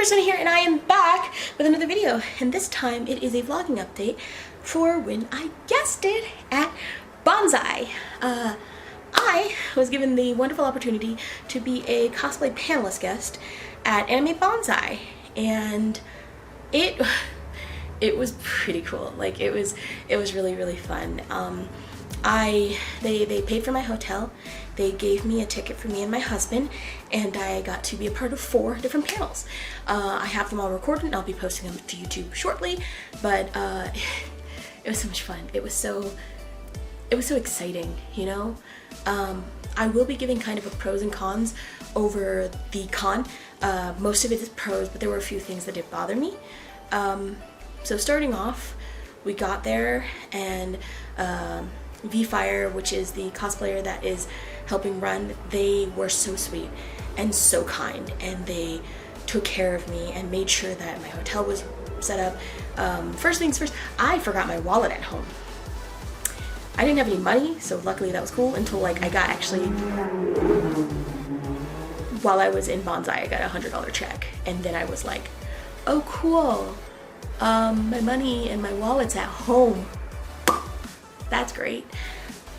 person here, and I am back with another video, and this time it is a vlogging update for when I guested at Banzai. I was given the wonderful opportunity to be a cosplay panelist guest at Anime Banzai, and it was pretty cool. Like it was really fun. They paid for my hotel, they gave me a ticket for me and my husband, and I got to be a part of 4 different panels. I have them all recorded and I'll be posting them to YouTube shortly, but it was so much fun. It was so exciting, you know? I will be giving kind of a pros and cons over the con. Most of it is pros, but there were a few things that did bother me. So starting off, we got there, and V-Fire, which is the cosplayer that is helping run, they were so sweet and so kind, and they took care of me and made sure that my hotel was set up. First things first, I forgot my wallet at home. I didn't have any money, so luckily that was cool, until like I got while I was in Banzai, I got a $100 check, and then I was like, oh cool, my money and my wallet's at home. That's great.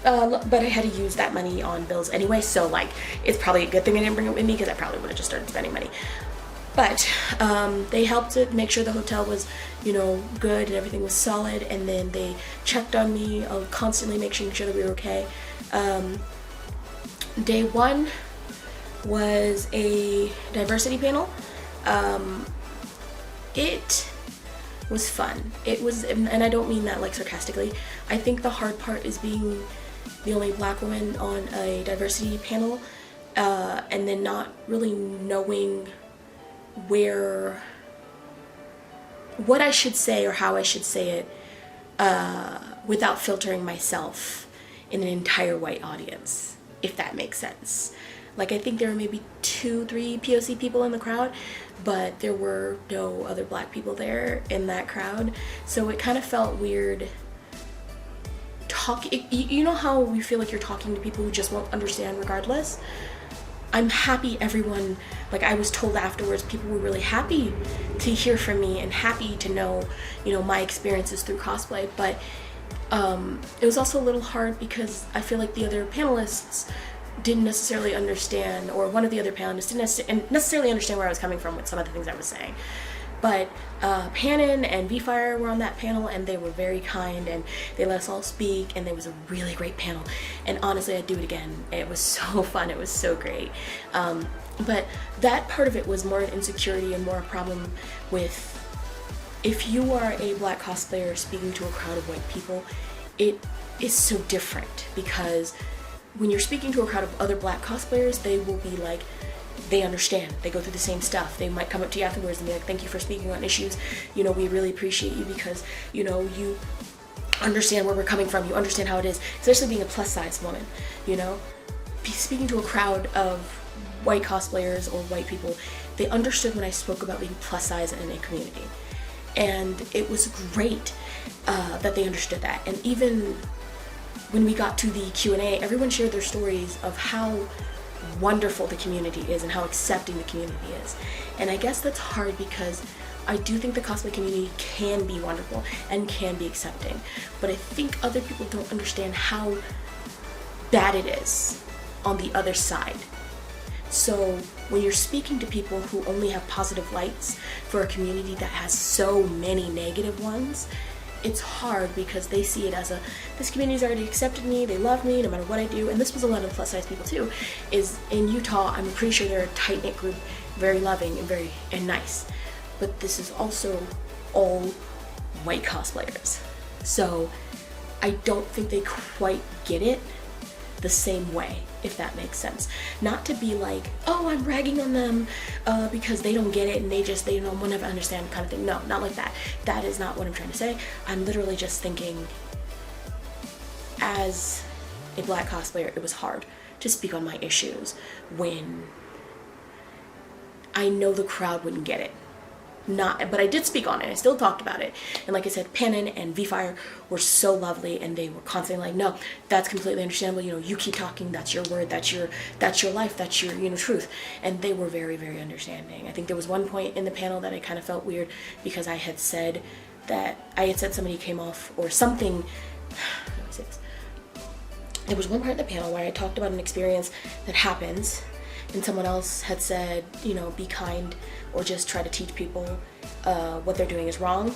But I had to use that money on bills anyway, so like it's probably a good thing I didn't bring it with me, because I probably would have just started spending money. But they helped to make sure the hotel was, you know, good and everything was solid, and then they checked on me, constantly making sure that we were okay. Day 1 was a diversity panel. It was fun. It was, and I don't mean that like sarcastically. I think the hard part is being the only black woman on a diversity panel, and then not really knowing what I should say or how I should say it without filtering myself in an entire white audience, if that makes sense. Like, I think there were maybe 2-3 POC people in the crowd, but there were no other black people there in that crowd, so it kind of felt weird talking. You know how we feel like you're talking to people who just won't understand regardless? I'm happy everyone, like I was told afterwards, people were really happy to hear from me and happy to know, you know, my experiences through cosplay, but it was also a little hard because I feel like the other panelists didn't necessarily understand, or one of the other panelists didn't necessarily understand where I was coming from with some of the things I was saying. But Panin and V-Fire were on that panel, and they were very kind, and they let us all speak, and it was a really great panel. And honestly, I'd do it again. It was so fun. It was so great. But that part of it was more an insecurity and more a problem with, if you are a black cosplayer speaking to a crowd of white people, it is so different, because when you're speaking to a crowd of other black cosplayers, they will be like, they understand, they go through the same stuff. They might come up to you afterwards and be like, thank you for speaking on issues, you know, we really appreciate you because, you know, you understand where we're coming from, you understand how it is, especially being a plus size woman, you know. Speaking to a crowd of white cosplayers or white people, they understood when I spoke about being plus size in a community, and it was great that they understood that. And even when we got to the Q&A, everyone shared their stories of how wonderful the community is and how accepting the community is. And I guess that's hard, because I do think the cosplay community can be wonderful and can be accepting, but I think other people don't understand how bad it is on the other side. So when you're speaking to people who only have positive lights for a community that has so many negative ones, it's hard, because they see it as this community's already accepted me, they love me no matter what I do. And this was a lot of plus size people too. Is in Utah, I'm pretty sure they're a tight-knit group, very loving and nice. But this is also all white cosplayers, so I don't think they quite get it the same way, if that makes sense. Not to be like, oh, I'm ragging on them because they don't get it and they don't want to understand kind of thing. No, not like that. That is not what I'm trying to say. I'm literally just thinking, as a black cosplayer, it was hard to speak on my issues when I know the crowd wouldn't get it. but I did speak on it. I still talked about it. And like I said, Pannon and V-Fire were so lovely, and they were constantly like, no, that's completely understandable. You know, you keep talking. That's your word. That's your life. That's your, you know, truth. And they were very, very understanding. I think there was one point in the panel that I kind of felt weird because I had said somebody came off or something. Let me say this. There was one part in the panel where I talked about an experience that happens, and someone else had said, you know, be kind or just try to teach people what they're doing is wrong.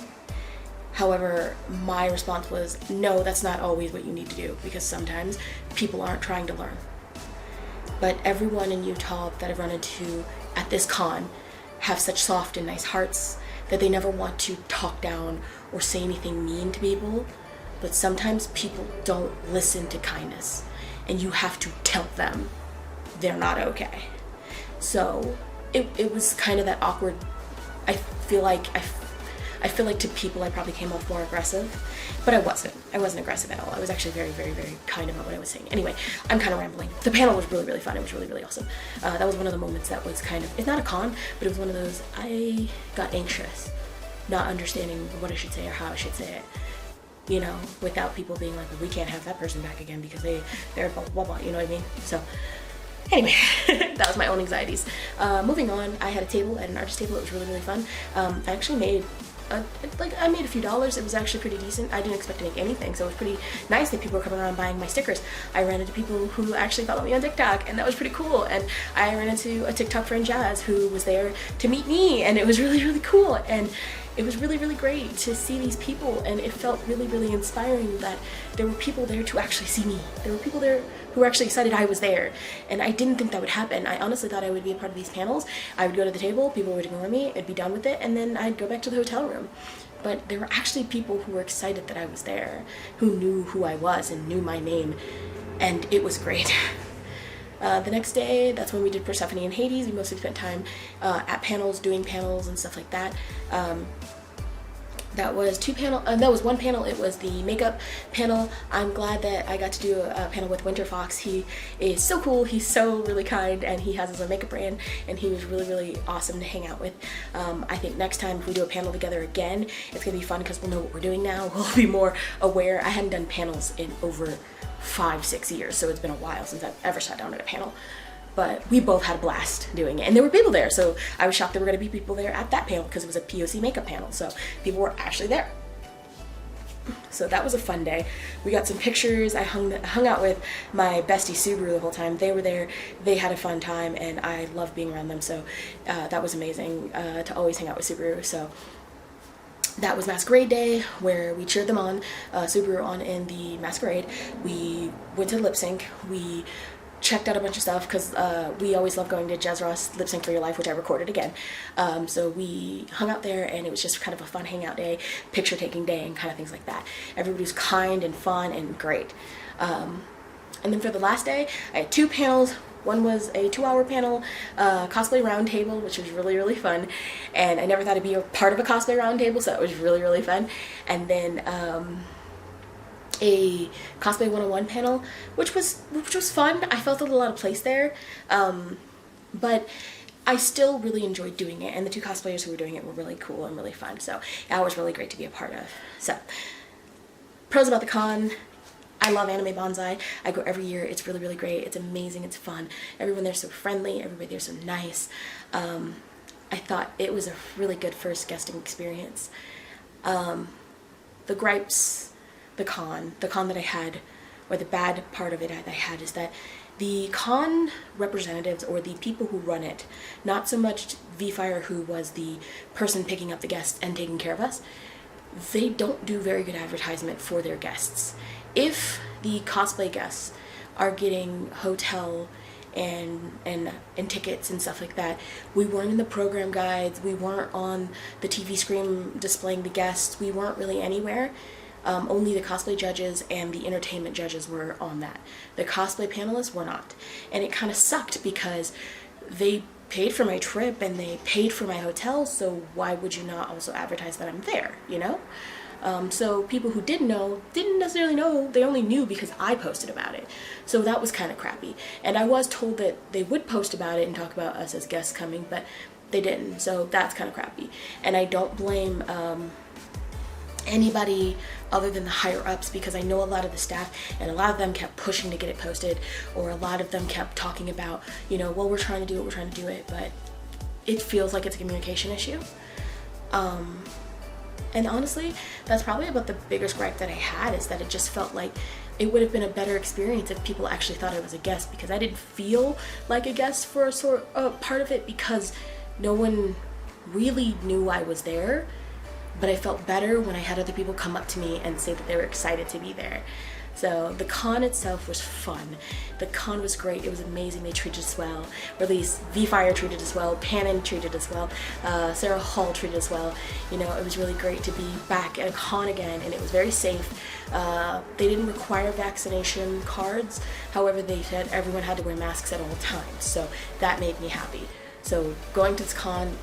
However, my response was, no, that's not always what you need to do, because sometimes people aren't trying to learn. But everyone in Utah that I've run into at this con have such soft and nice hearts that they never want to talk down or say anything mean to people. But sometimes people don't listen to kindness, and you have to tell them they're not okay. So it was kind of that awkward. I feel like to people I probably came off more aggressive, but I wasn't aggressive at all. I was actually very, very, very kind about what I was saying. Anyway, I'm kind of rambling. The panel was really, really fun. It was really, really awesome. That was one of the moments that was kind of, it's not a con, but it was one of those, I got anxious, not understanding what I should say or how I should say it. You know, without people being like, well, we can't have that person back again because they're blah, blah, blah, you know what I mean? So anyway, that was my own anxieties. Moving on, I had a table at an artist table. It was really, really fun. I actually made I made a few dollars. It was actually pretty decent. I didn't expect to make anything, so it was pretty nice that people were coming around buying my stickers. I ran into people who actually follow me on TikTok, and that was pretty cool. And I ran into a TikTok friend, Jazz, who was there to meet me, and it was really, really cool. And it was really, really great to see these people, and it felt really, really inspiring that there were people there to actually see me. There were people there who were actually excited I was there, and I didn't think that would happen. I honestly thought I would be a part of these panels. I would go to the table, people would ignore me, I'd be done with it, and then I'd go back to the hotel room. But there were actually people who were excited that I was there, who knew who I was and knew my name, and it was great. The next day, that's when we did Persephone and Hades. We mostly spent time at panels, doing panels and stuff like that. That was one panel. It was the makeup panel. I'm glad that I got to do a panel with Winter Fox. He is so cool. He's so really kind, and he has his own makeup brand, and he was really, really awesome to hang out with. I think next time if we do a panel together again, it's gonna be fun because we'll know what we're doing now. We'll be more aware. I hadn't done panels in over 5-6 years, so it's been a while since I've ever sat down at a panel. But we both had a blast doing it, and there were people there, so I was shocked there were going to be people there at that panel because it was a POC makeup panel, so people were actually there. So that was a fun day. We got some pictures. I hung out with my bestie Subaru the whole time. They were there. They had a fun time, and I loved being around them, so that was amazing to always hang out with Subaru. So that was Masquerade Day, where we cheered them on, Subaru on in the Masquerade. We went to lip sync. We checked out a bunch of stuff because we always love going to Jazz Ross Lip Sync for Your Life, which I recorded again. So we hung out there, and it was just kind of a fun hangout day, picture taking day, and kind of things like that. Everybody was kind and fun and great. And then for the last day, I had 2 panels. One was a 2-hour panel, cosplay roundtable, which was really, really fun. And I never thought I'd be a part of a cosplay roundtable, so it was really, really fun. And then a cosplay 101 panel, which was fun. I felt a lot of place there, but I still really enjoyed doing it, and the 2 cosplayers who were doing it were really cool and really fun, so that was really great to be a part of. So, pros about the con: I love Anime Banzai. I go every year. It's really, really great. It's amazing. It's fun. Everyone there's so friendly. Everybody there's so nice. I thought it was a really good first guesting experience. The gripes, the con that I had, or the bad part of it that I had, is that the con representatives, or the people who run it, not so much V-Fire, who was the person picking up the guests and taking care of us, they don't do very good advertisement for their guests. If the cosplay guests are getting hotel and tickets and stuff like that, we weren't in the program guides, we weren't on the TV screen displaying the guests, we weren't really anywhere. Only the cosplay judges and the entertainment judges were on that. The cosplay panelists were not. And it kind of sucked because they paid for my trip and they paid for my hotel, so why would you not also advertise that I'm there, you know? So people who didn't know, didn't necessarily know, they only knew because I posted about it. So that was kind of crappy. And I was told that they would post about it and talk about us as guests coming, but they didn't. So that's kind of crappy. And I don't blame anybody other than the higher ups, because I know a lot of the staff and a lot of them kept pushing to get it posted, or a lot of them kept talking about, you know, well, we're trying to do it, but it feels like it's a communication issue. And honestly, that's probably about the biggest gripe that I had, is that it just felt like it would have been a better experience if people actually thought I was a guest, because I didn't feel like a guest for a part of it, because no one really knew I was there. But I felt better when I had other people come up to me and say that they were excited to be there. So the con itself was fun. The con was great. It was amazing. They treated us well. Or at least V-Fire treated us well. Pannon treated us well. Sarah Hall treated us well. You know, it was really great to be back at a con again, and it was very safe. They didn't require vaccination cards. However, they said everyone had to wear masks at all times. So that made me happy. So going to this con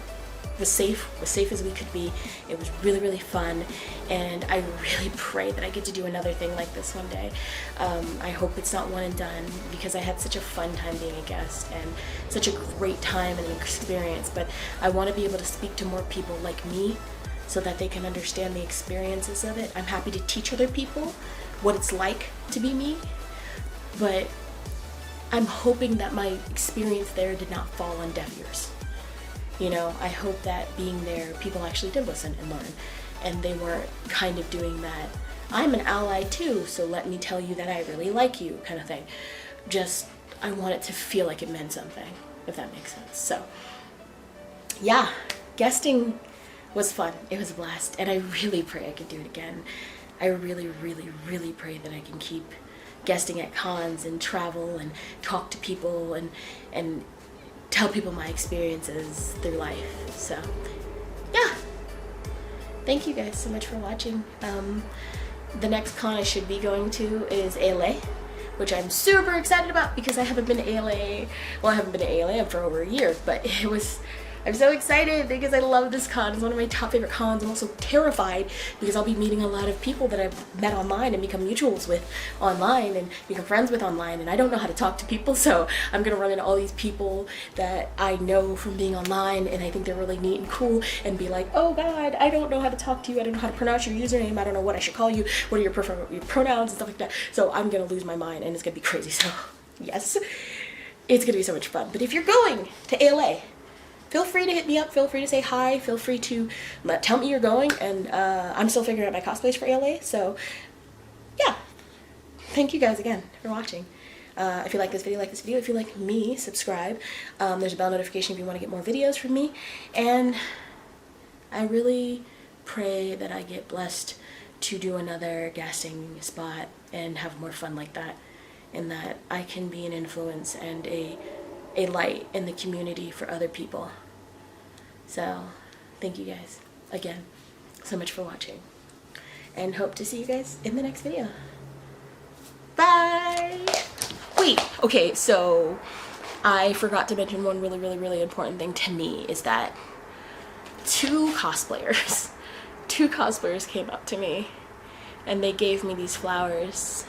was safe as we could be. It was really, really fun, and I really pray that I get to do another thing like this one day. I hope it's not one and done, because I had such a fun time being a guest and such a great time and experience, but I want to be able to speak to more people like me so that they can understand the experiences of it. I'm happy to teach other people what it's like to be me, but I'm hoping that my experience there did not fall on deaf ears. You know, I hope that being there, people actually did listen and learn, and they weren't kind of doing that, I'm an ally too, so let me tell you that I really like you kind of thing. Just, I want it to feel like it meant something, if that makes sense. So, yeah, guesting was fun. It was a blast, and I really pray I can do it again. I really, really, really pray that I can keep guesting at cons and travel and talk to people and tell people my experiences through life. So yeah, thank you guys so much for watching. The next con I should be going to is ALA, which I'm super excited about, because I haven't been to ALA, well, I haven't been to ALA for over a year, but I'm so excited because I love this con. It's one of my top favorite cons. I'm also terrified because I'll be meeting a lot of people that I've met online and become mutuals with online and become friends with online, and I don't know how to talk to people, so I'm gonna run into all these people that I know from being online, and I think they're really neat and cool, and be like, oh god, I don't know how to talk to you, I don't know how to pronounce your username, I don't know what I should call you, what are your pronouns and stuff like that. So I'm gonna lose my mind, and it's gonna be crazy. So yes, it's gonna be so much fun. But if you're going to ALA, feel free to hit me up, feel free to say hi, feel free to tell me you're going, and I'm still figuring out my cosplays for ALA, so yeah. Thank you guys again for watching. If you like this video, If you like me, subscribe. There's a bell notification if you want to get more videos from me, and I really pray that I get blessed to do another guesting spot and have more fun like that, and that I can be an influence and a light in the community for other people. So thank you guys again so much for watching, and hope to see you guys in the next video. Bye! Wait, okay, so I forgot to mention one really important thing to me, is that two cosplayers came up to me and they gave me these flowers,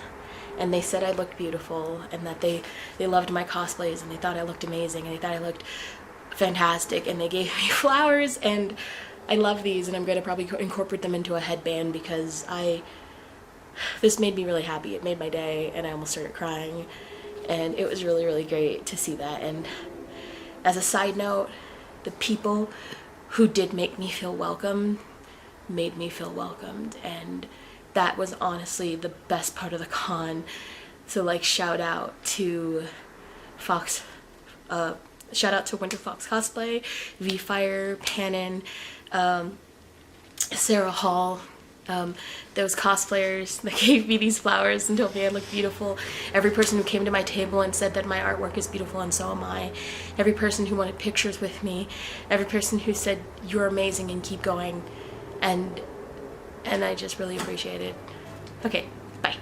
and they said I looked beautiful, and that they loved my cosplays, and they thought I looked amazing, and they thought I looked fantastic, and they gave me flowers, and I love these, and I'm going to probably incorporate them into a headband, because this made me really happy. It made my day, and I almost started crying, and it was really great to see that. And as a side note, the people who did make me feel welcome made me feel welcomed, and that was honestly the best part of the con. So like, shout out to Fox, shout out to Winter Fox Cosplay, V-Fire, Pannon, Sarah Hall, those cosplayers that gave me these flowers and told me I look beautiful. Every person who came to my table and said that my artwork is beautiful, and so am I. Every person who wanted pictures with me. Every person who said you're amazing and keep going. And I just really appreciate it. Okay, bye.